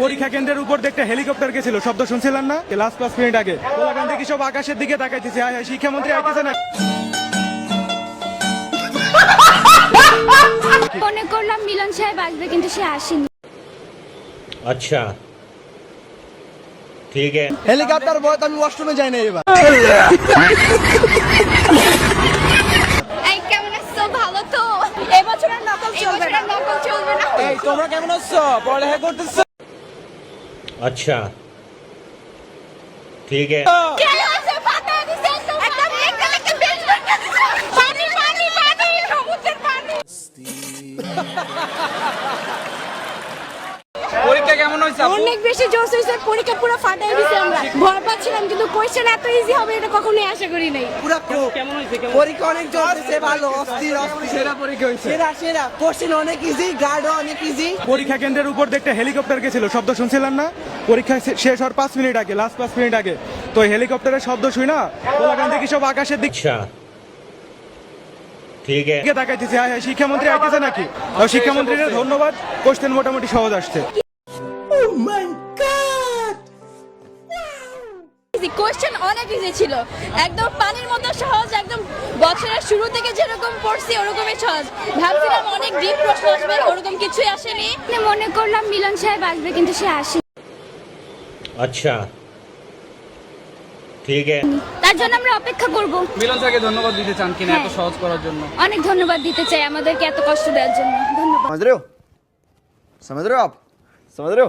পরীক্ষা কেন্দ্রের উপর দেখতে হেলিকপ্টার গেছিল, শব্দ শুনছিলেন না? লাস্ট 5 মিনিট আগে ওখান থেকে সব আকাশের দিকে তাকাইতেছে। শিক্ষামন্ত্রী আইতেছে না? মনে করলাম মিলন সাহেব আসবে, কিন্তু সে আসেনি। अच्छा ठीक है। হেলিকপ্টার বয় আমি ওয়াশরুমে যাই না এবার। এই কেমন আছো? ভালো তো? এবছর আর নকল চলবে না, নকল চলবে না। এই তোমরা কেমন আছো? পড়ালেখা করতেছো? अच्छा ठीक है। কে আছে? পাতা দিছে একদম একটা বেঞ্চ বানিয়ে দিছে। পানি পানি পানি, সমুদ্রের পানি। পরীক্ষা কেমন হইছে? অনেক বেশি জোশ হইছে, পরীক্ষা পুরো ফাটাই দিছে। আমরা ভয় পাচ্ছিলাম, কিন্তু কোশ্চেন এত ইজি হবে এটা কখনোই আশা করি নাই। পুরো কেমন হইছে? পরীক্ষা অনেক জোরছে, ভালো, অস্থির অস্থির। সেরা পরীক্ষা হইছে। সেরা সেরা। কোশ্চেন অনেক ইজি, গার্ডও অনেক ইজি। পরীক্ষা কেন্দ্রের উপর দেখতে হেলিকপ্টার গেছিল, শব্দ শুনছিলেন না? পরীক্ষা শেষ হওয়ার 5 মিনিট আগে, লাস্ট 5 মিনিট আগে। তো হেলিকপ্টারের শব্দ শুই না ওখান থেকে সব আকাশের দিকে अच्छा ठीक है। তাকাইতেছে। শিক্ষামন্ত্রী আইতেছে নাকি? শিক্ষামন্ত্রীর ধন্যবাদ, কোশ্চেন মোটামুটি সহজ আসছে। কোশ্চেন অনেক ইজি ছিল, একদম পানির মতো সহজ, একদম বছরের শুরু থেকে যেরকম পড়ছি ওরকমই সহজ। ভাবছিলাম অনেক ডিপ প্রশ্ন আসবে, ওরকম কিছুই আসেনি। মনে করলাম মিলন সাহেব আসবে, কিন্তু সে আসেনি। अच्छा ठीक है। তার জন্য আমরা অপেক্ষা করব। মিলন স্যারকে ধন্যবাদ দিতে চান কিনা এত সহজ করার জন্য? অনেক ধন্যবাদ দিতে চাই আমাদেরকে এত কষ্ট দেওয়ার জন্য। ধন্যবাদ। समझ रहे हो आप? समझ रहे हो?